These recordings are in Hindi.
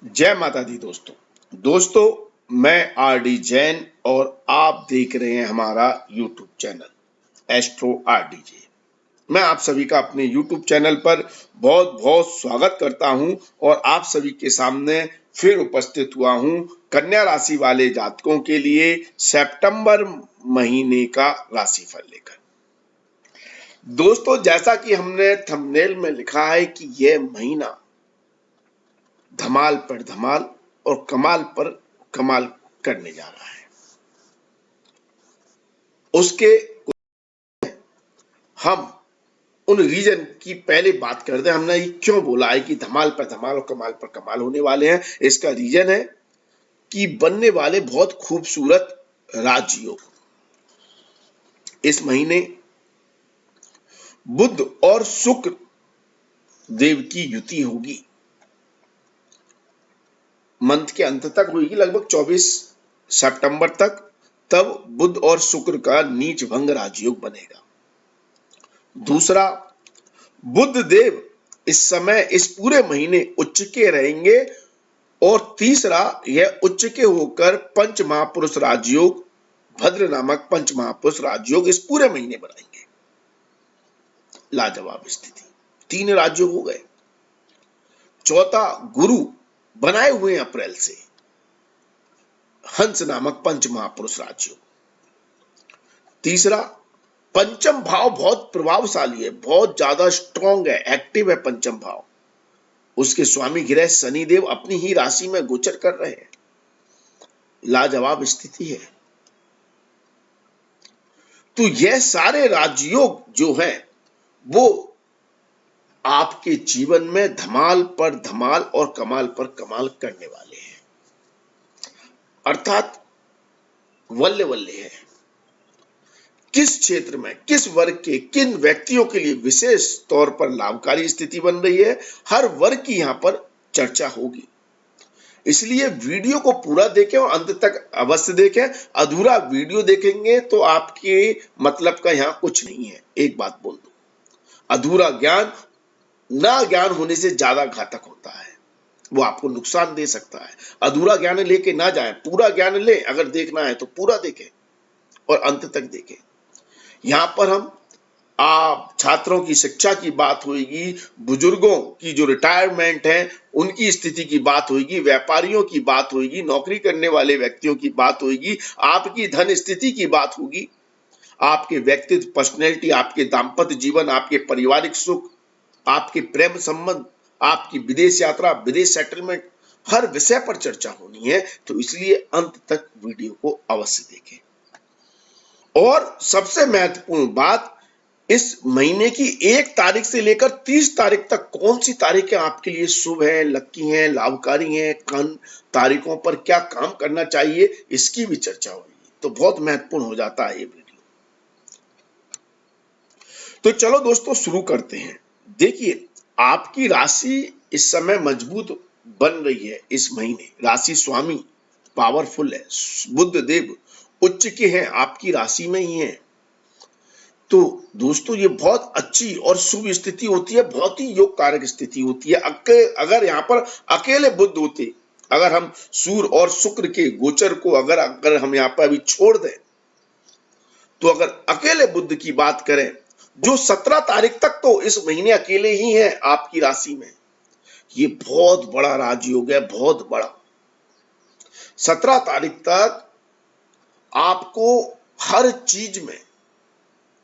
जय माता दी दोस्तों मैं आर डी जैन और आप देख रहे हैं हमारा YouTube channel astro R D J. मैं आप सभी का अपने यूट्यूब चैनल पर बहुत बहुत स्वागत करता हूं और आप सभी के सामने फिर उपस्थित हुआ हूं कन्या राशि वाले जातकों के लिए सितंबर महीने का राशिफल लेकर। दोस्तों, जैसा कि हमने थंबनेल में लिखा है कि यह महीना धमाल पर धमाल और कमाल पर कमाल करने जा रहा है। उसके हम उन रीजन की पहले बात करते हैं। हमने ये क्यों बोला है कि धमाल पर धमाल और कमाल पर कमाल होने वाले हैं। इसका रीजन है कि बनने वाले बहुत खूबसूरत राजयोग। इस महीने बुध और शुक्र देव की युति होगी। मंथ के अंत तक होगी, लगभग 24 सितंबर तक। तब बुध और शुक्र का नीच भंग राजयोग बनेगा। दूसरा, बुध देव इस समय इस पूरे महीने उच्च के रहेंगे। और तीसरा, यह उच्च के होकर पंच महापुरुष राजयोग, भद्र नामक पंच महापुरुष राजयोग इस पूरे महीने बनाएंगे। लाजवाब स्थिति, 3 राजयोग हो गए। चौथा, गुरु बनाए हुए अप्रैल से हंस नामक पंच महापुरुष राजयोग। तीसरा, पंचम भाव बहुत प्रभावशाली है, बहुत ज्यादा स्ट्रॉन्ग है, एक्टिव है पंचम भाव। उसके स्वामी ग्रह शनिदेव अपनी ही राशि में गोचर कर रहे हैं। लाजवाब स्थिति है। तो यह सारे राजयोग जो है वो आपके जीवन में धमाल पर धमाल और कमाल पर कमाल करने वाले हैं, अर्थात वल्ले वल्ले है। किस क्षेत्र में, किस वर्ग के, किन व्यक्तियों के लिए विशेष तौर पर लाभकारी स्थिति बन रही है, हर वर्ग की यहां पर चर्चा होगी। इसलिए वीडियो को पूरा देखें और अंत तक अवश्य देखें। अधूरा वीडियो देखेंगे तो आपके मतलब का यहां कुछ नहीं है। एक बात बोल दूं, अधूरा ज्ञान ना ज्ञान होने से ज्यादा घातक होता है, वो आपको नुकसान दे सकता है। अधूरा ज्ञान लेके ना जाएं, पूरा ज्ञान लें। अगर देखना है तो पूरा देखें और अंत तक देखें। यहां पर हम आप छात्रों की शिक्षा की बात होगी, बुजुर्गों की जो रिटायरमेंट है उनकी स्थिति की बात होगी, व्यापारियों की बात होगी, नौकरी करने वाले व्यक्तियों की बात होगी, आपकी धन स्थिति की बात होगी, आपके व्यक्तित्व, पर्सनैलिटी, आपके दाम्पत्य जीवन, आपके पारिवारिक सुख, आपके प्रेम संबंध, आपकी विदेश यात्रा, विदेश सेटलमेंट, हर विषय पर चर्चा होनी है। तो इसलिए अंत तक वीडियो को अवश्य देखें। और सबसे महत्वपूर्ण बात, इस महीने की 1 तारीख से लेकर 30 तारीख तक कौन सी तारीखें आपके लिए शुभ है, लक्की हैं, लाभकारी हैं, किन तारीखों पर क्या काम करना चाहिए, इसकी भी चर्चा होगी। तो बहुत महत्वपूर्ण हो जाता है ये वीडियो। तो चलो दोस्तों शुरू करते हैं। देखिए, आपकी राशि इस समय मजबूत बन रही है। इस महीने राशि स्वामी पावरफुल है, बुध देव उच्च के हैं, आपकी राशि में ही है। तो दोस्तों, ये बहुत अच्छी और शुभ स्थिति होती है, बहुत ही योग कारक स्थिति होती है। अगर यहाँ पर अकेले बुध होते, अगर हम सूर्य और शुक्र के गोचर को अगर हम यहाँ पर अभी छोड़ दें, तो अगर अकेले बुध की बात करें, जो 17 तारीख तक तो इस महीने अकेले ही है आपकी राशि में, ये बहुत बड़ा राजयोग है, बहुत बड़ा। 17 तारीख तक आपको हर चीज में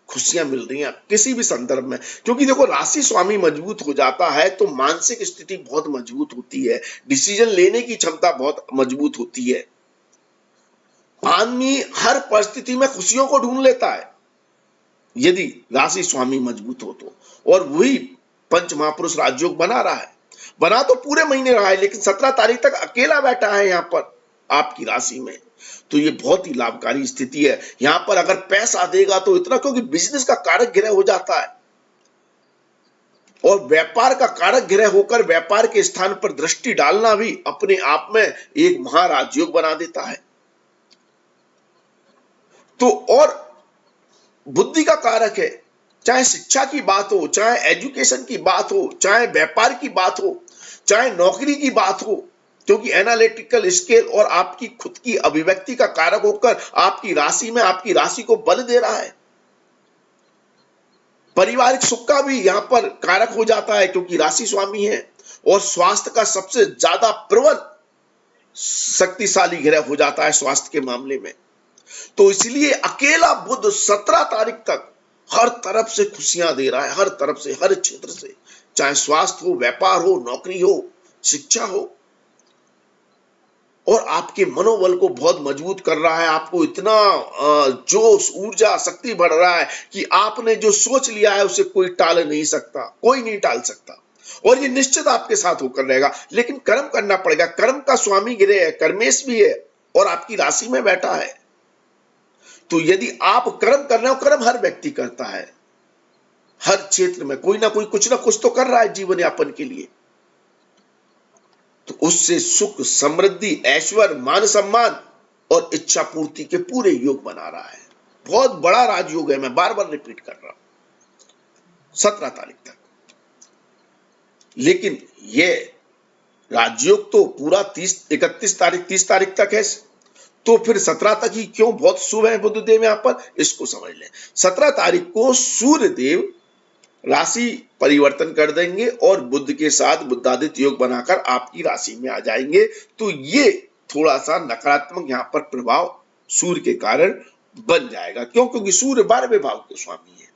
खुशियां मिल रही हैं, किसी भी संदर्भ में। क्योंकि देखो, राशि स्वामी मजबूत हो जाता है तो मानसिक स्थिति बहुत मजबूत होती है, डिसीजन लेने की क्षमता बहुत मजबूत होती है। आदमी हर परिस्थिति में खुशियों को ढूंढ लेता है यदि राशि स्वामी मजबूत हो तो। और वही पंच महापुरुष राजयोग बना रहा है, बना तो पूरे महीने रहा है, लेकिन 17 तारीख तक अकेला बैठा है यहां पर आपकी राशि में। तो ये बहुत ही लाभकारी स्थिति है। यहां पर अगर पैसा देगा तो इतना, क्योंकि बिजनेस का कारक ग्रह हो जाता है और व्यापार का कारक ग्रह होकर व्यापार के स्थान पर दृष्टि डालना भी अपने आप में एक महाराजयोग बना देता है। तो और बुद्धि का कारक है, चाहे शिक्षा की बात हो, चाहे एजुकेशन की बात हो, चाहे व्यापार की बात हो, चाहे नौकरी की बात हो। क्योंकि एनालिटिकल स्केल और आपकी खुद की अभिव्यक्ति का कारक होकर आपकी राशि में आपकी राशि को बल दे रहा है। पारिवारिक सुख का भी यहां पर कारक हो जाता है क्योंकि राशि स्वामी है, और स्वास्थ्य का सबसे ज्यादा प्रबल शक्तिशाली ग्रह हो जाता है स्वास्थ्य के मामले में। तो इसलिए अकेला बुध 17 तारीख तक हर तरफ से खुशियां दे रहा है, हर तरफ से, हर क्षेत्र से, चाहे स्वास्थ्य हो, व्यापार हो, नौकरी हो, शिक्षा हो, और आपके मनोबल को बहुत मजबूत कर रहा है। आपको इतना जोश, ऊर्जा, शक्ति बढ़ रहा है कि आपने जो सोच लिया है उसे कोई टाल नहीं सकता, कोई नहीं टाल सकता, और ये निश्चित आपके साथ होकर रहेगा। लेकिन कर्म करना पड़ेगा। कर्म का स्वामी ग्रह है, कर्मेश भी है, और आपकी राशि में बैठा है। तो यदि आप कर्म कर रहे हो, कर्म हर व्यक्ति करता है, हर क्षेत्र में कोई ना कोई कुछ ना कुछ तो कर रहा है जीवन यापन के लिए, तो उससे सुख, समृद्धि, ऐश्वर्य, मान सम्मान और इच्छा पूर्ति के पूरे योग बना रहा है। बहुत बड़ा राजयोग है, मैं बार बार रिपीट कर रहा हूं, 17 तारीख तक। लेकिन यह राजयोग तो पूरा 31 तारीख, 30 तारीख तक है, तो फिर 17 तक ही क्यों बहुत शुभ है बुधदेव? यहां पर इसको समझ लें। 17 तारीख को सूर्य देव राशि परिवर्तन कर देंगे और बुध के साथ बुधादित्य योग बनाकर आपकी राशि में आ जाएंगे। तो ये थोड़ा सा नकारात्मक यहां पर प्रभाव सूर्य के कारण बन जाएगा। क्यों? क्योंकि सूर्य 12वें भाव के स्वामी है।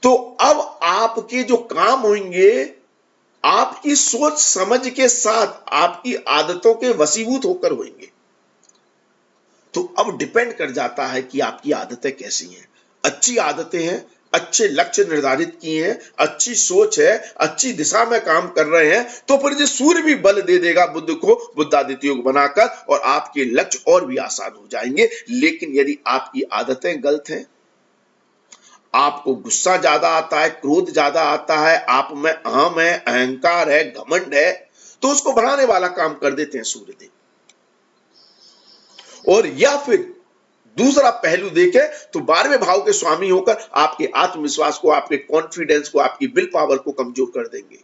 तो अब आपके जो काम होंगे आपकी सोच समझ के साथ, आपकी आदतों के वशीभूत होकर होंगे। तो अब डिपेंड कर जाता है कि आपकी आदतें कैसी हैं। अच्छी आदतें हैं, अच्छे लक्ष्य निर्धारित किए हैं, अच्छी सोच है, अच्छी दिशा में काम कर रहे हैं, तो फिर जो सूर्य भी बल दे देगा बुध को बुधादित्य योग बनाकर, और आपके लक्ष्य और भी आसान हो जाएंगे। लेकिन यदि आपकी आदतें गलत हैं, आपको गुस्सा ज्यादा आता है, क्रोध ज्यादा आता है, आप में अहम है, अहंकार है, घमंड है, तो उसको बढ़ाने वाला काम कर देते हैं सूर्यदेव। और या फिर दूसरा पहलू देखें तो 12वें भाव के स्वामी होकर आपके आत्मविश्वास को, आपके कॉन्फिडेंस को, आपकी विल पावर को कमजोर कर देंगे।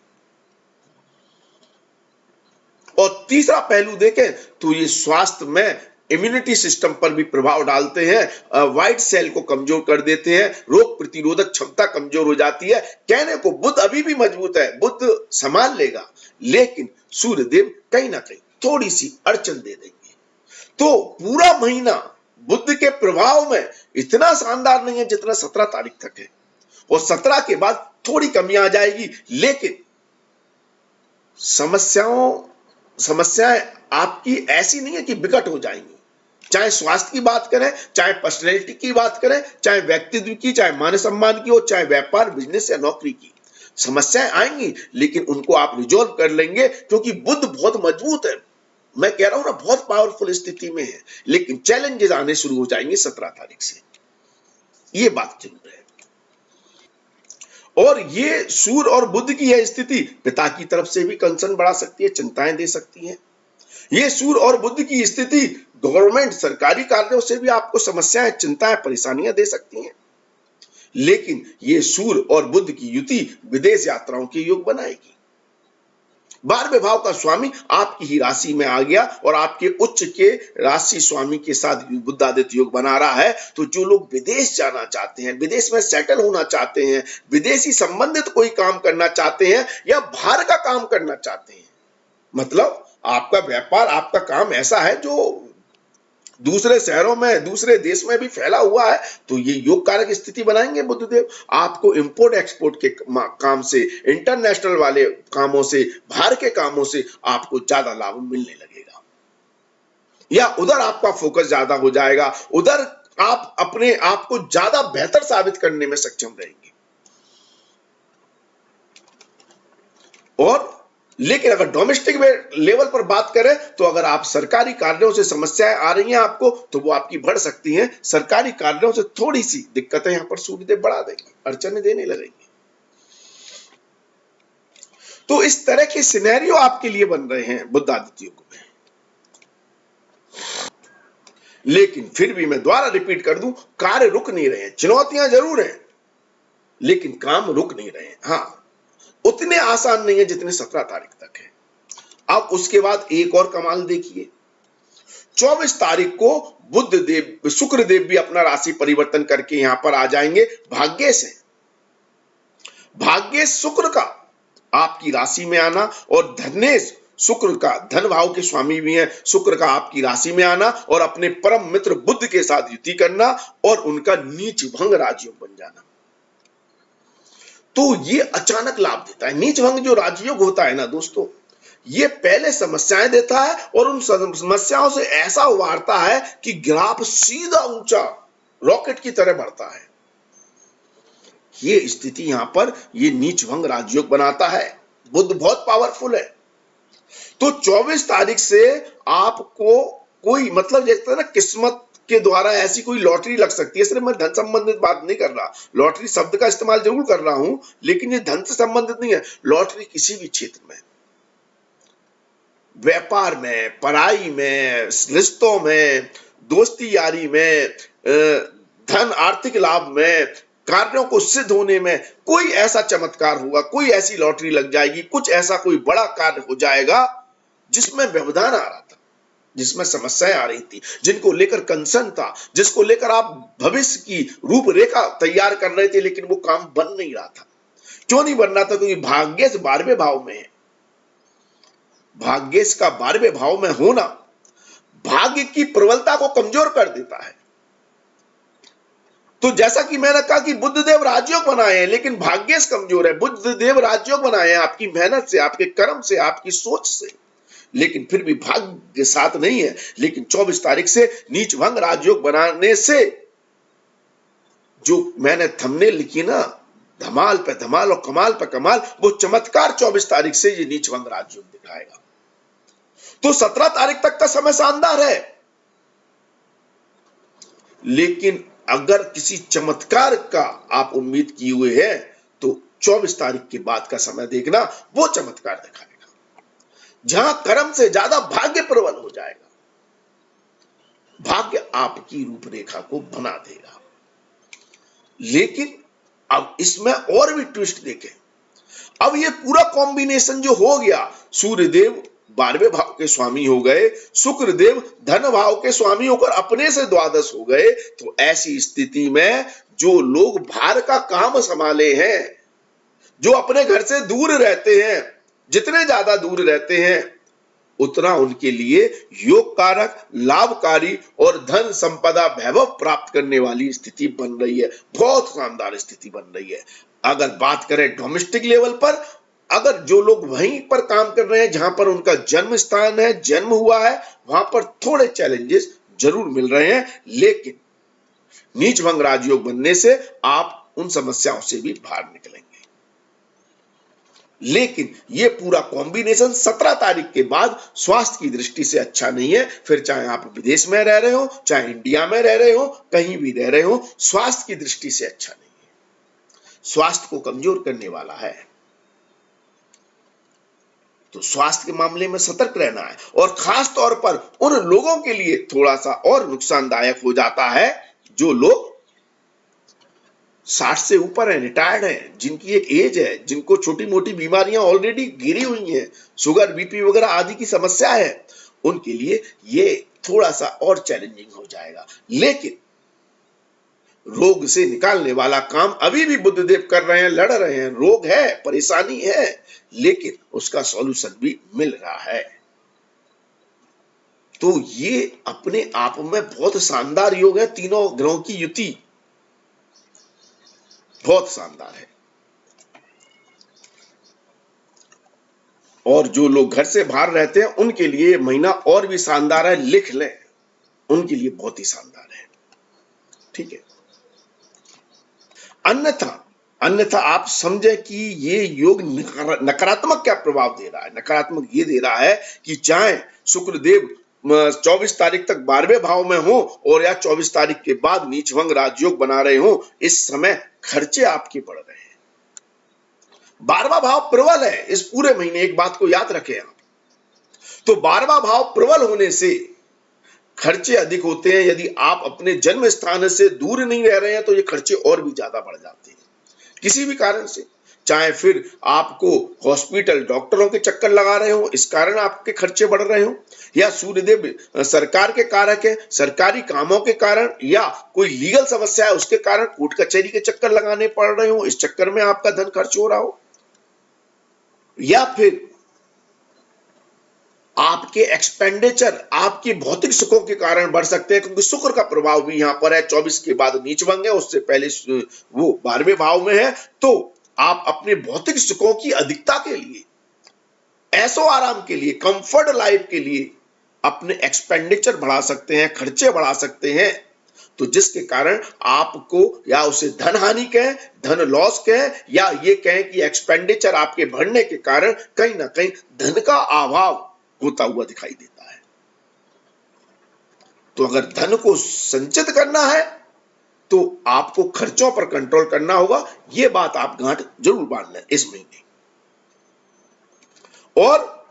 और तीसरा पहलू देखें तो ये स्वास्थ्य में इम्यूनिटी सिस्टम पर भी प्रभाव डालते हैं, व्हाइट सेल को कमजोर कर देते हैं, रोग प्रतिरोधक क्षमता कमजोर हो जाती है। कहने को बुध अभी भी मजबूत है, बुध संभाल लेगा, लेकिन सूर्यदेव कहीं ना कहीं थोड़ी सी अड़चन दे देंगे। तो पूरा महीना बुध के प्रभाव में इतना शानदार नहीं है जितना 17 तारीख तक है, और 17 के बाद थोड़ी कमी आ जाएगी। लेकिन समस्याएं आपकी ऐसी नहीं है कि विकट हो जाएंगी। चाहे स्वास्थ्य की बात करें, चाहे पर्सनैलिटी की बात करें, चाहे व्यक्तित्व की, चाहे मान सम्मान की हो, चाहे व्यापार, बिजनेस या नौकरी की, समस्याएं आएंगी, लेकिन उनको आप रिजॉल्व कर लेंगे क्योंकि बुध बहुत मजबूत है। मैं कह रहा हूं ना, बहुत पावरफुल स्थिति में है। लेकिन चैलेंजेस आने शुरू हो जाएंगे 17 तारीख से, ये बात जरूर है। और ये सूर्य और बुध की यह स्थिति पिता की तरफ से भी कंसर्न बढ़ा सकती है, चिंताएं दे सकती है। ये सूर्य और बुध की स्थिति गवर्नमेंट, सरकारी कार्यों से भी आपको समस्याएं, चिंताएं, परेशानियां दे सकती हैं। लेकिन ये सूर्य और बुध की युति विदेश यात्राओं के योग बनाएगी। 12वें भाव का स्वामी आपकी ही राशि में आ गया और आपके उच्च के राशि स्वामी के साथ बुधादित्य योग बना रहा है। तो जो लोग विदेश जाना चाहते हैं, विदेश में सेटल होना चाहते हैं, विदेशी संबंधित कोई काम करना चाहते हैं, या बाहर का काम करना चाहते हैं, मतलब आपका व्यापार, आपका काम ऐसा है जो दूसरे शहरों में, दूसरे देश में भी फैला हुआ है, तो ये योग कारक स्थिति बनाएंगे बुधदेव। आपको इंपोर्ट एक्सपोर्ट के काम से, इंटरनेशनल वाले कामों से, बाहर के कामों से आपको ज्यादा लाभ मिलने लगेगा, या उधर आपका फोकस ज्यादा हो जाएगा, उधर आप अपने आप को ज्यादा बेहतर साबित करने में सक्षम रहेंगे। और लेकिन अगर डोमेस्टिक लेवल पर बात करें तो अगर आप सरकारी कार्यों से समस्याएं आ रही हैं आपको, तो वो आपकी बढ़ सकती हैं। सरकारी कार्यों से थोड़ी सी दिक्कतें यहां पर सूर्यदेव बढ़ा देंगे, अड़चने देने लगेंगे। तो इस तरह के सिनेरियो आपके लिए बन रहे हैं बुधादित्य योग में। लेकिन फिर भी मैं दोबारा रिपीट कर दूं, कार्य रुक नहीं रहे हैं, चुनौतियां जरूर हैं, लेकिन काम रुक नहीं रहे हैं। हाँ, उतने आसान नहीं है जितने 17 तारीख तक है। अब उसके बाद एक और कमाल देखिए, 24 तारीख को बुध देव शुक्र देव भी अपना राशि परिवर्तन करके यहां पर आ जाएंगे भाग्य से। भाग्य शुक्र का आपकी राशि में आना और धनेश शुक्र का धन भाव के स्वामी भी हैं, शुक्र का आपकी राशि में आना और अपने परम मित्र बुध के साथ युति करना और उनका नीच भंग राजयोग बन जाना, तो ये अचानक लाभ देता है। नीच भंग जो राजयोग होता है ना दोस्तों, ये पहले समस्याएं देता है और उन समस्याओं से ऐसा उबारता है कि ग्राफ सीधा ऊंचा रॉकेट की तरह बढ़ता है। ये स्थिति यहां पर ये नीच भंग राजयोग बनाता है। बुध बहुत पावरफुल है, तो 24 तारीख से आपको कोई मतलब जैसे ना किस्मत के द्वारा ऐसी कोई लॉटरी लग सकती है। सिर्फ मैं धन संबंधित बात नहीं कर रहा, लॉटरी शब्द का इस्तेमाल जरूर कर रहा हूं, लेकिन ये धन से संबंधित नहीं है। लॉटरी किसी भी क्षेत्र में, व्यापार में, पढ़ाई में, रिश्तों में, दोस्ती यारी में, धन आर्थिक लाभ में, कार्यों को सिद्ध होने में कोई ऐसा चमत्कार होगा, कोई ऐसी लॉटरी लग जाएगी, कुछ ऐसा कोई बड़ा कार्य हो जाएगा जिसमें व्यवधान आ रहा था, जिसमें समस्याएं आ रही थी, जिनको लेकर कंसर्न था, जिसको लेकर आप भविष्य की रूपरेखा तैयार कर रहे थे, लेकिन वो काम बन नहीं रहा था। क्यों नहीं बन रहा था? क्योंकि भाग्य 12वें भाव में है। भाग्येश का 12वें भाव में होना भाग्य की प्रबलता को कमजोर कर देता है। तो जैसा कि मैंने कहा कि बुधदेव राजयोग बनाए हैं, लेकिन भाग्येश कमजोर है। बुधदेव राजयोग बनाए हैं आपकी मेहनत से, आपके कर्म से, आपकी सोच से, लेकिन फिर भी भाग्य साथ नहीं है। लेकिन 24 तारीख से नीच भंग राजयोग बनाने से जो मैंने थंबनेल लिखी ना, धमाल पे धमाल और कमाल पे कमाल, वो चमत्कार 24 तारीख से ये नीच भंग राजयोग दिखाएगा। तो 17 तारीख तक का समय शानदार है, लेकिन अगर किसी चमत्कार का आप उम्मीद किए हुए हैं तो 24 तारीख के बाद का समय देखना, वो चमत्कार दिखाएगा जहां कर्म से ज्यादा भाग्य प्रबल हो जाएगा। भाग्य आपकी रूपरेखा को बना देगा। लेकिन अब इसमें और भी ट्विस्ट देखें। अब ये पूरा कॉम्बिनेशन जो हो गया, सूर्यदेव 12वें भाव के स्वामी हो गए, शुक्रदेव धन भाव के स्वामी होकर अपने से द्वादश हो गए, तो ऐसी स्थिति में जो लोग बाहर का काम संभाले हैं, जो अपने घर से दूर रहते हैं, जितने ज्यादा दूर रहते हैं उतना उनके लिए योग कारक, लाभकारी और धन संपदा वैभव प्राप्त करने वाली स्थिति बन रही है। बहुत शानदार स्थिति बन रही है। अगर बात करें डोमेस्टिक लेवल पर, अगर जो लोग वहीं पर काम कर रहे हैं जहां पर उनका जन्म स्थान है, जन्म हुआ है, वहां पर थोड़े चैलेंजेस जरूर मिल रहे हैं, लेकिन नीच भंग राजयोग बनने से आप उन समस्याओं से भी बाहर निकलेंगे। लेकिन ये पूरा कॉम्बिनेशन 17 तारीख के बाद स्वास्थ्य की दृष्टि से अच्छा नहीं है। फिर चाहे आप विदेश में रह रहे हो, चाहे इंडिया में रह रहे हो, कहीं भी रह रहे हो, स्वास्थ्य की दृष्टि से अच्छा नहीं है। स्वास्थ्य को कमजोर करने वाला है, तो स्वास्थ्य के मामले में सतर्क रहना है। और खास तौर पर उन लोगों के लिए थोड़ा सा और नुकसानदायक हो जाता है जो लोग 60 से ऊपर है, रिटायर्ड है, जिनकी एक एज है, जिनको छोटी मोटी बीमारियां ऑलरेडी घिरी हुई हैं, शुगर, बीपी वगैरह आदि की समस्या है, उनके लिए ये थोड़ा सा और चैलेंजिंग हो जाएगा। लेकिन रोग से निकालने वाला काम अभी भी बुधदेव कर रहे हैं, लड़ रहे हैं। रोग है, परेशानी है, लेकिन उसका सॉल्यूशन भी मिल रहा है। तो ये अपने आप में बहुत शानदार योग है। तीनों ग्रहों की युति बहुत शानदार है। और जो लोग घर से बाहर रहते हैं उनके लिए महीना और भी शानदार है, लिख लें, उनके लिए बहुत ही शानदार है। ठीक है। अन्यथा आप समझे कि ये योग नकारात्मक क्या प्रभाव दे रहा है। नकारात्मक ये दे रहा है कि चाहे शुक्रदेव 24 तारीख तक 12वें भाव में हो और या 24 तारीख के बाद नीचभंग राजयोग बना रहे हो, इस समय खर्चे आपके बढ़ रहे हैं। 12वां भाव प्रबल है इस पूरे महीने, एक बात को याद रखें आप। तो 12वां भाव प्रबल होने से खर्चे अधिक होते हैं। यदि आप अपने जन्म स्थान से दूर नहीं रह रहे हैं तो ये खर्चे और भी ज्यादा बढ़ जाते हैं किसी भी कारण से। चाहे फिर आपको हॉस्पिटल डॉक्टरों के चक्कर लगा रहे हो, इस कारण आपके खर्चे बढ़ रहे हो, या सूर्यदेव सरकार के कारक है, सरकारी कामों के कारण, या कोई लीगल समस्या है उसके कारण कोर्ट कचहरी के चक्कर लगाने पड़ रहे हो, इस चक्कर में आपका धन खर्च हो रहा हो, या फिर आपके एक्सपेंडिचर आपके भौतिक सुखों के कारण बढ़ सकते हैं, क्योंकि शुक्र का प्रभाव भी यहां पर है, 24 के बाद नीच भंग है, उससे पहले वो 12वें भाव में है। तो आप अपने भौतिक सुखों की अधिकता के लिए, ऐसो आराम के लिए, कंफर्ट लाइफ के लिए अपने एक्सपेंडिचर बढ़ा सकते हैं, खर्चे बढ़ा सकते हैं। तो जिसके कारण आपको, या उसे धन हानि कहें, धन लॉस कहें, या ये कहें कि एक्सपेंडिचर आपके बढ़ने के कारण कहीं ना कहीं धन का अभाव होता हुआ दिखाई देता है। तो अगर धन को संचित करना है तो आपको खर्चों पर कंट्रोल करना होगा, यह बात आप गांठ जरूर बांध लें इस महीने। और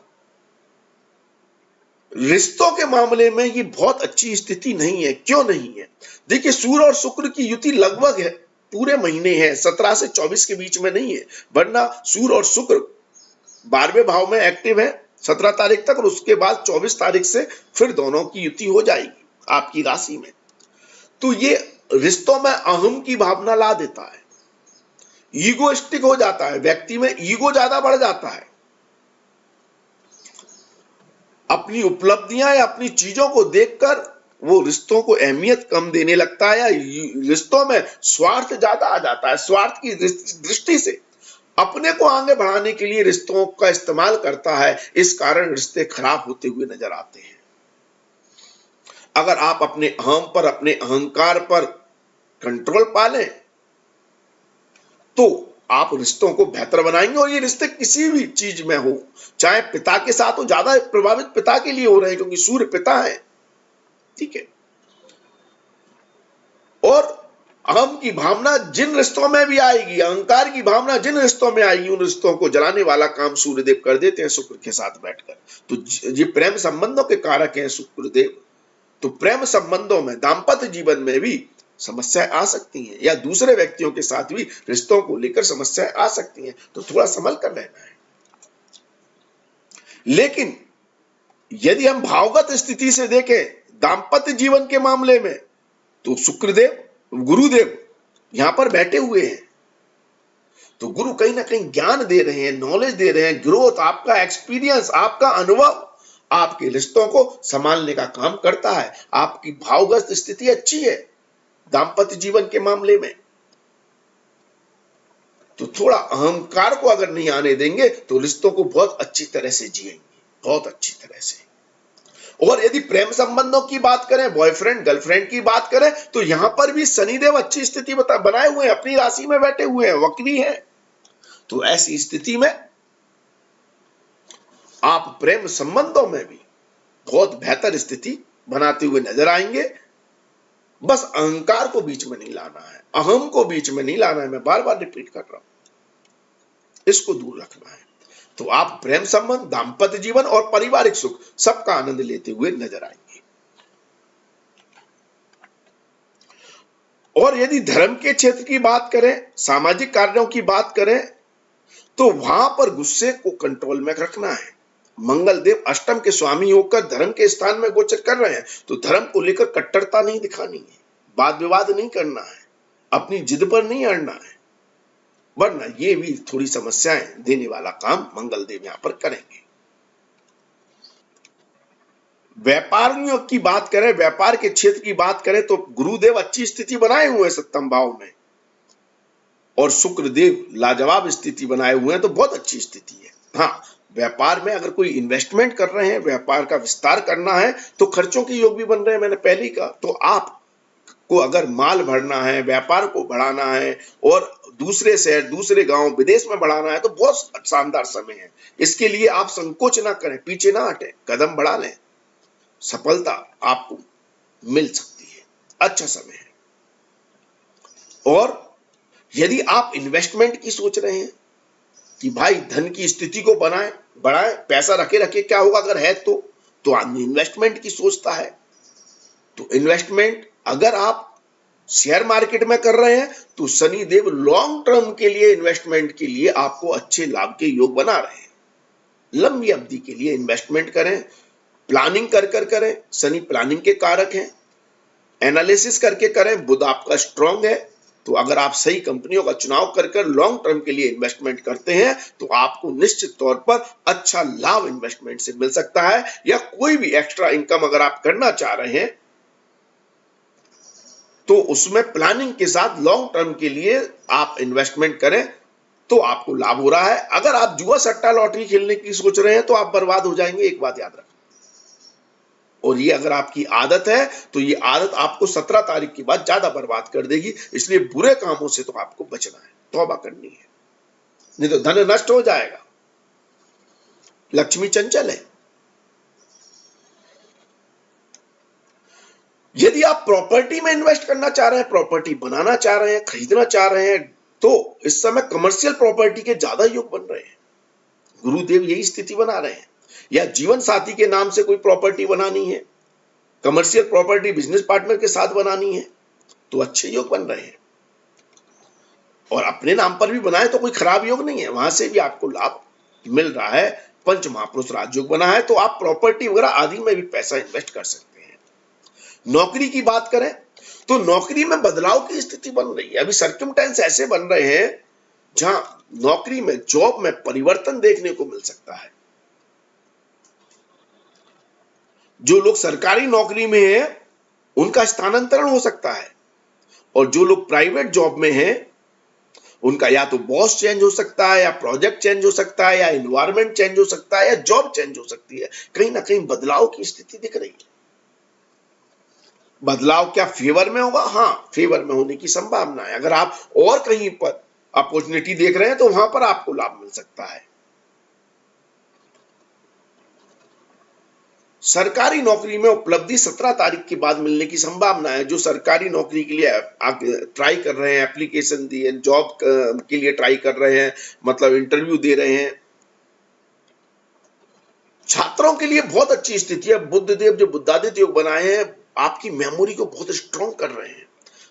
रिश्तों के मामले में ये बहुत अच्छी स्थिति नहीं है। क्यों नहीं है? देखिए, सूर्य और शुक्र की युति लगभग है, पूरे महीने है, 17 से 24 के बीच में नहीं है, वरना सूर्य और शुक्र 12वें भाव में एक्टिव है 17 तारीख तक, और उसके बाद 24 तारीख से फिर दोनों की युति हो जाएगी आपकी राशि में। तो ये रिश्तों में अहम की भावना ला देता है, ईगोइस्टिक हो जाता है, व्यक्ति में ईगो ज्यादा बढ़ जाता है, अपनी उपलब्धियां या अपनी चीजों को देखकर वो रिश्तों को अहमियत कम देने लगता है, या रिश्तों में स्वार्थ ज्यादा आ जाता है, स्वार्थ की दृष्टि से अपने को आगे बढ़ाने के लिए रिश्तों का इस्तेमाल करता है, इस कारण रिश्ते खराब होते हुए नजर आते हैं। अगर आप अपने अहम पर, अपने अहंकार पर कंट्रोल पालें तो आप रिश्तों को बेहतर बनाएंगे। और ये रिश्ते किसी भी चीज में हो, चाहे पिता के साथ हो, ज्यादा प्रभावित पिता के लिए हो रहे हैं क्योंकि सूर्य पिता है, ठीक है। और अहम की भावना जिन रिश्तों में भी आएगी, अहंकार की भावना जिन रिश्तों में आएगी, उन रिश्तों को जलाने वाला काम सूर्यदेव कर देते हैं शुक्र के साथ बैठकर। तो ये प्रेम संबंधों के कारक हैं शुक्रदेव। तो प्रेम संबंधों में, दाम्पत्य जीवन में भी समस्याएं आ सकती हैं, या दूसरे व्यक्तियों के साथ भी रिश्तों को लेकर समस्याएं आ सकती हैं, तो थोड़ा संभल कर रहना है। लेकिन यदि हम भावगत स्थिति से देखें दाम्पत्य जीवन के मामले में, तो शुक्रदेव, गुरुदेव यहां पर बैठे हुए हैं। तो गुरु कहीं ना कहीं ज्ञान दे रहे हैं, नॉलेज दे रहे हैं, ग्रोथ, आपका एक्सपीरियंस, आपका अनुभव आपके रिश्तों को संभालने का काम करता है। आपकी भावग्रस्त स्थिति अच्छी है दाम्पत्य जीवन के मामले में, तो थोड़ा अहंकार को अगर नहीं आने देंगे तो रिश्तों को बहुत अच्छी तरह से जिएंगे, बहुत अच्छी तरह से। और यदि प्रेम संबंधों की बात करें, बॉयफ्रेंड गर्लफ्रेंड की बात करें, तो यहां पर भी शनिदेव अच्छी स्थिति बनाए हुए हैं, अपनी राशि में बैठे हुए हैं, वक्री हैं। तो ऐसी स्थिति में आप प्रेम संबंधों में भी बहुत बेहतर स्थिति बनाते हुए नजर आएंगे। बस अहंकार को बीच में नहीं लाना है, अहम को बीच में नहीं लाना है, मैं बार बार रिपीट कर रहा हूं, इसको दूर रखना है। तो आप प्रेम संबंध, दाम्पत्य जीवन और पारिवारिक सुख सबका आनंद लेते हुए नजर आएंगे। और यदि धर्म के क्षेत्र की बात करें, सामाजिक कार्यों की बात करें, तो वहां पर गुस्से को कंट्रोल में रखना है। मंगल देव अष्टम के स्वामी होकर धर्म के स्थान में गोचर कर रहे हैं, तो धर्म को लेकर कट्टरता नहीं दिखानी है, वाद विवाद नहीं करना है, अपनी जिद पर नहीं अड़ना है, वरना ये भी थोड़ी समस्याएं देने वाला काम मंगल देव यहां पर करेंगे। व्यापारियों की बात करें, व्यापार के क्षेत्र की बात करें, तो गुरुदेव अच्छी स्थिति बनाए हुए हैं सप्तम भाव में, और शुक्रदेव लाजवाब स्थिति बनाए हुए हैं, तो बहुत अच्छी स्थिति है। हाँ, व्यापार में अगर कोई इन्वेस्टमेंट कर रहे हैं, व्यापार का विस्तार करना है, तो खर्चों के योग भी बन रहे हैं, मैंने पहले ही कहा। तो आप को अगर माल भरना है, व्यापार को बढ़ाना है, और दूसरे शहर, दूसरे गांव, विदेश में बढ़ाना है, तो बहुत शानदार समय है। इसके लिए आप संकोच ना करें, पीछे ना हटें, कदम बढ़ा लें, सफलता आपको मिल सकती है, अच्छा समय है। और यदि आप इन्वेस्टमेंट की सोच रहे हैं कि भाई धन की स्थिति को बढ़ाएं, पैसा रखे रखे क्या होगा अगर है, तो आदमी इन्वेस्टमेंट की सोचता है। तो इन्वेस्टमेंट अगर आप शेयर मार्केट में कर रहे हैं तो शनि देव लॉन्ग टर्म के लिए इन्वेस्टमेंट के लिए आपको अच्छे लाभ के योग बना रहे हैं। लंबी अवधि के लिए इन्वेस्टमेंट करें, प्लानिंग कर कर करें, शनि प्लानिंग के कारक हैं, एनालिसिस करके करें, बुध आपका स्ट्रांग है। तो अगर आप सही कंपनियों का चुनाव कर कर लॉन्ग टर्म के लिए इन्वेस्टमेंट करते हैं तो आपको निश्चित तौर पर अच्छा लाभ इन्वेस्टमेंट से मिल सकता है। या कोई भी एक्स्ट्रा इनकम अगर आप करना चाह रहे हैं तो उसमें प्लानिंग के साथ लॉन्ग टर्म के लिए आप इन्वेस्टमेंट करें तो आपको लाभ हो रहा है। अगर आप जुआ सट्टा लॉटरी खेलने की सोच रहे हैं तो आप बर्बाद हो जाएंगे, एक बात याद रखें। और ये अगर आपकी आदत है तो ये आदत आपको 17 तारीख के बाद ज्यादा बर्बाद कर देगी। इसलिए बुरे कामों से तो आपको बचना है, तौबा करनी है, नहीं तो धन नष्ट हो जाएगा। लक्ष्मी चंचल है। यदि आप प्रॉपर्टी में इन्वेस्ट करना चाह रहे हैं, प्रॉपर्टी बनाना चाह रहे हैं, खरीदना चाह रहे हैं तो इस समय कमर्शियल प्रॉपर्टी के ज्यादा योग बन रहे हैं। गुरुदेव यही स्थिति बना रहे हैं। या जीवन साथी के नाम से कोई प्रॉपर्टी बनानी है, कमर्शियल प्रॉपर्टी बिजनेस पार्टनर के साथ बनानी है तो अच्छे योग बन रहे हैं। और अपने नाम पर भी बनाए तो कोई खराब योग नहीं है, वहां से भी आपको लाभ मिल रहा है। पंच महापुरुष राजयोग बना है तो आप प्रॉपर्टी वगैरह आदि में भी पैसा इन्वेस्ट कर सकते हैं। नौकरी की बात करें तो नौकरी में बदलाव की स्थिति बन रही है। अभी सर्कमस्टेंस ऐसे बन रहे हैं जहां नौकरी में, जॉब में परिवर्तन देखने को मिल सकता है। जो लोग सरकारी नौकरी में हैं उनका स्थानांतरण हो सकता है, और जो लोग प्राइवेट जॉब में हैं उनका या तो बॉस चेंज हो सकता है, या प्रोजेक्ट चेंज हो सकता है, या एनवायरमेंट चेंज हो सकता है, या जॉब चेंज हो सकती है। कहीं ना कहीं बदलाव की स्थिति दिख रही है। बदलाव क्या फेवर में होगा? हाँ, फेवर में होने की संभावना है। अगर आप और कहीं पर अपॉर्चुनिटी देख रहे हैं तो वहां पर आपको लाभ मिल सकता है। सरकारी नौकरी में उपलब्धि 17 तारीख के बाद मिलने की संभावना है। जो सरकारी नौकरी के लिए आप ट्राई कर रहे हैं, एप्लीकेशन दिए, जॉब के लिए ट्राई कर रहे हैं, मतलब इंटरव्यू दे रहे हैं, छात्रों के लिए बहुत अच्छी स्थिति है। बुध देव जो बुद्धादित्य योग बनाए हैं आपकी मेमोरी को बहुत स्ट्रॉन्ग कर रहे हैं।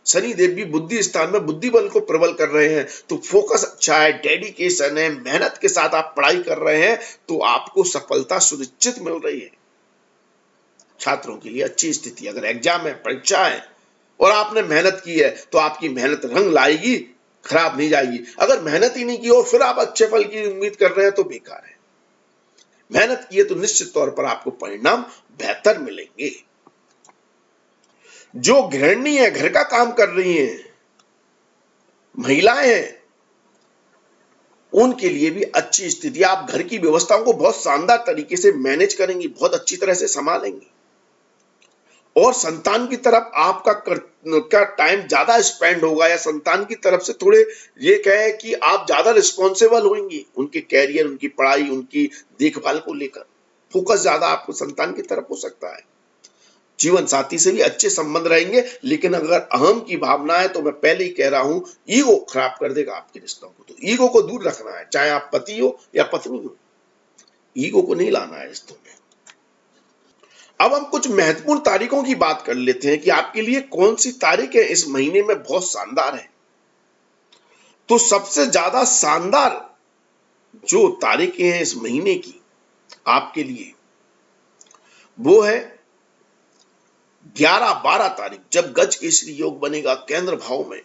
शनि देव भी बुद्धि स्थान में बुद्धि बल को प्रबल कर रहे हैं तो फोकस अच्छा है, डेडिकेशन है, मेहनत के साथ आप पढ़ाई कर रहे हैं तो आपको सफलता सुनिश्चित मिल रही है। छात्रों के लिए अच्छी स्थिति। अगर एग्जाम है, परीक्षा है और आपने मेहनत की है तो आपकी मेहनत रंग लाएगी, खराब नहीं जाएगी। अगर मेहनत ही नहीं की और फिर आप अच्छे फल की उम्मीद कर रहे हैं तो बेकार है। मेहनत की है तो निश्चित तौर पर आपको परिणाम बेहतर मिलेंगे। जो गृहिणी है, घर का काम कर रही हैं, महिलाएं हैं, उनके लिए भी अच्छी स्थिति। आप घर की व्यवस्थाओं को बहुत शानदार तरीके से मैनेज करेंगी, बहुत अच्छी तरह से संभालेंगी। और संतान की तरफ आपका टाइम ज्यादा स्पेंड होगा, या संतान की तरफ से थोड़े ये कहे कि आप ज्यादा रिस्पॉन्सिबल होंगी उनके कैरियर, उनकी पढ़ाई, उनकी देखभाल को लेकर। फोकस ज्यादा आपको संतान की तरफ हो सकता है। जीवन साथी से भी अच्छे संबंध रहेंगे, लेकिन अगर अहम की भावना है तो मैं पहले ही कह रहा हूं ईगो खराब कर देगा आपके रिश्तों को। तो ईगो को दूर रखना है, चाहे आप पति हो या पत्नी हो, ईगो को नहीं लाना है रिश्तों में। अब हम कुछ महत्वपूर्ण तारीखों की बात कर लेते हैं कि आपके लिए कौन सी तारीख है इस महीने में बहुत शानदार है। तो सबसे ज्यादा शानदार जो तारीखें हैं इस महीने की आपके लिए वो है 11-12 तारीख, जब गज केसरी योग बनेगा केंद्र भाव में।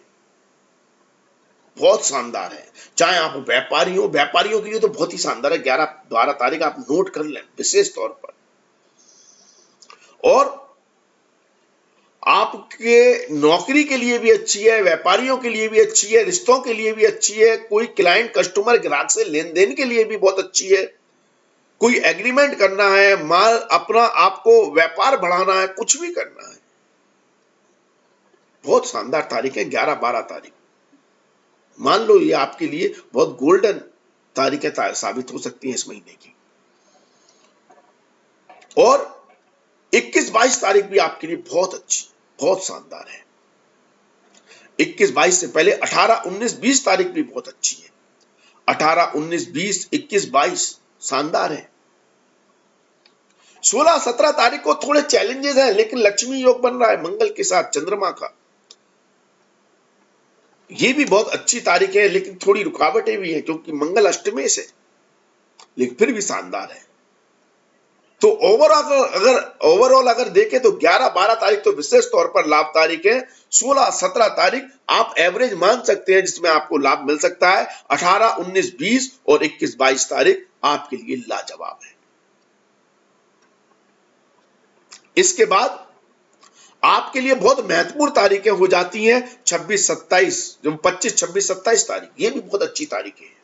बहुत शानदार है। चाहे आप व्यापारी हो, व्यापारियों के लिए तो बहुत ही शानदार है। 11-12 तारीख आप नोट कर लें विशेष तौर पर। और आपके नौकरी के लिए भी अच्छी है, व्यापारियों के लिए भी अच्छी है, रिश्तों के लिए भी अच्छी है, कोई क्लाइंट, कस्टमर, ग्राहक से लेन देन के लिए भी बहुत अच्छी है। कोई एग्रीमेंट करना है, माल अपना, आपको व्यापार बढ़ाना है, कुछ भी करना है, बहुत शानदार तारीख है 11-12 तारीख। मान लो ये आपके लिए बहुत गोल्डन तारीखें साबित हो सकती हैं इस महीने की। और 21-22 तारीख भी आपके लिए बहुत अच्छी, बहुत शानदार है। 21-22 से पहले 18-19-20 तारीख भी बहुत अच्छी है। 18-19-20, 21-22 शानदार है। 16-17 तारीख को थोड़े चैलेंजेस हैं, लेकिन लक्ष्मी योग बन रहा है मंगल के साथ, चंद्रमा का। ये भी बहुत अच्छी तारीख है, लेकिन थोड़ी रुकावटें भी हैं क्योंकि मंगल अष्टमेश है, लेकिन फिर भी शानदार है। तो ओवरऑल अगर देखें तो 11-12 तारीख तो विशेष तौर पर लाभ तारीख है। 16-17 तारीख आप एवरेज मान सकते हैं जिसमें आपको लाभ मिल सकता है। 18, 19, 20 और 21, 22 तारीख आपके लिए लाजवाब है। इसके बाद आपके लिए बहुत महत्वपूर्ण तारीखें हो जाती हैं 26, 27, जो 25, 26, 27 तारीख, ये भी बहुत अच्छी तारीखें हैं।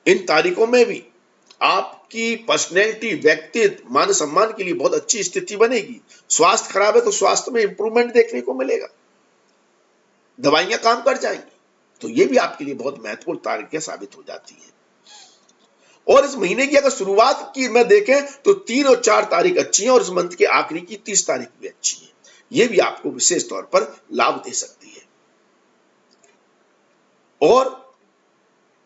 इन तारीखों में भी आपकी पर्सनैलिटी, व्यक्तित्व, मान सम्मान के लिए बहुत अच्छी स्थिति बनेगी। स्वास्थ्य खराब है तो स्वास्थ्य में इंप्रूवमेंट देखने को मिलेगा, दवाइयां काम कर जाएंगी। तो ये भी आपके लिए बहुत महत्वपूर्ण तारीखें साबित हो जाती हैं। और इस महीने की अगर शुरुआत की मैं देखें तो 3 और 4 तारीख अच्छी है और इस मंथ के आखिरी की 30 तारीख भी अच्छी है। ये भी आपको विशेष तौर पर लाभ दे सकती है। और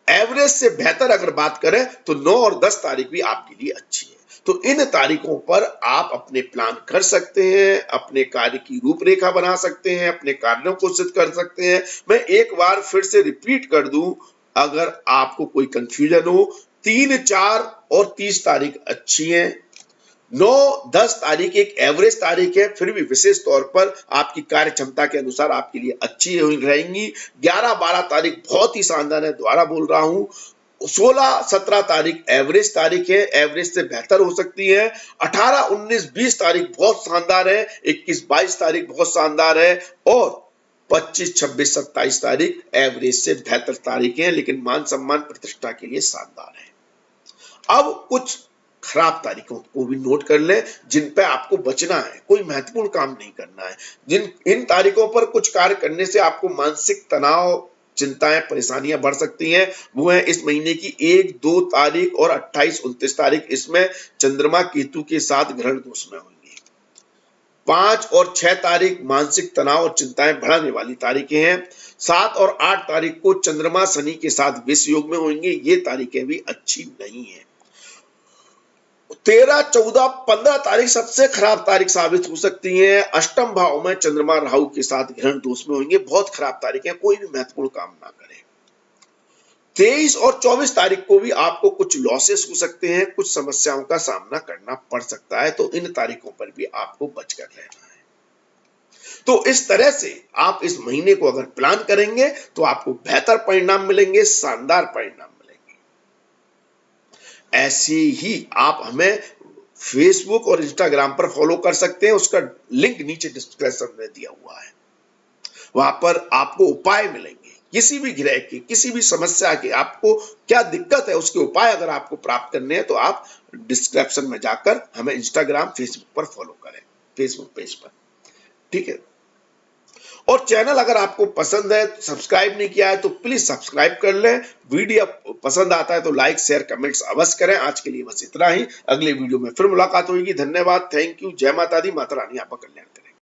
एवरेज से बेहतर अगर बात करें तो 9 और 10 तारीख भी आपके लिए अच्छी है। तो इन तारीखों पर आप अपने प्लान कर सकते हैं, अपने कार्य की रूपरेखा बना सकते हैं, अपने कार्यों को सिद्ध कर सकते हैं। मैं एक बार फिर से रिपीट कर दूं, अगर आपको कोई कंफ्यूजन हो, 3, 4 और 30 तारीख अच्छी है। 9, 10 तारीख एक एवरेज तारीख है, फिर भी विशेष तौर पर आपकी कार्य क्षमता के अनुसार आपके लिए अच्छी रहेंगी। 11, 12 तारीख बहुत ही शानदार है, दोबारा बोल रहा हूं। 16, 17 तारीख एवरेज तारीख है, एवरेज से बेहतर हो सकती है। 18, 19, 20 तारीख बहुत शानदार है। 21, 22 तारीख बहुत शानदार है। और 25, 26, 27 तारीख एवरेज से बेहतर तारीख है, लेकिन मान सम्मान प्रतिष्ठा के लिए शानदार है। अब कुछ खराब तारीखों को भी नोट कर ले जिन पे आपको बचना है, कोई महत्वपूर्ण काम नहीं करना है। इन तारीखों पर कुछ कार्य करने से आपको मानसिक तनाव, चिंताएं, परेशानियां बढ़ सकती हैं। वो है इस महीने की 1, 2 तारीख और 28, 29 तारीख। इसमें चंद्रमा केतु के साथ ग्रहण दोष में होंगे। 5 और 6 तारीख मानसिक तनाव और चिंताएं बढ़ाने वाली तारीखें हैं। 7 और 8 तारीख को चंद्रमा शनि के साथ विष योग में होंगे, ये तारीखें भी अच्छी नहीं है। 13, 14, 15 तारीख सबसे खराब तारीख साबित हो सकती है। अष्टम भाव में चंद्रमा राहु के साथ ग्रहण दोष में होंगे, बहुत खराब तारीख है, कोई भी महत्वपूर्ण काम ना करें। 23 और 24 तारीख को भी आपको कुछ लॉसेस हो सकते हैं, कुछ समस्याओं का सामना करना पड़ सकता है, तो इन तारीखों पर भी आपको बचकर रहना है। तो इस तरह से आप इस महीने को अगर प्लान करेंगे तो आपको बेहतर परिणाम मिलेंगे, शानदार परिणाम। ऐसे ही आप हमें फेसबुक और इंस्टाग्राम पर फॉलो कर सकते हैं, उसका लिंक नीचे डिस्क्रिप्शन में दिया हुआ है। वहां पर आपको उपाय मिलेंगे, किसी भी ग्रह के, किसी भी समस्या के, आपको क्या दिक्कत है उसके उपाय अगर आपको प्राप्त करने हैं तो आप डिस्क्रिप्शन में जाकर हमें इंस्टाग्राम, फेसबुक पर फॉलो करें, फेसबुक पेज पर, ठीक है। और चैनल अगर आपको पसंद है, सब्सक्राइब नहीं किया है तो प्लीज सब्सक्राइब कर लें। वीडियो पसंद आता है तो लाइक, शेयर, कमेंट्स अवश्य करें। आज के लिए बस इतना ही, अगले वीडियो में फिर मुलाकात होगी। धन्यवाद, थैंक यू, जय माता दी, माता रानी आपका कल्याण।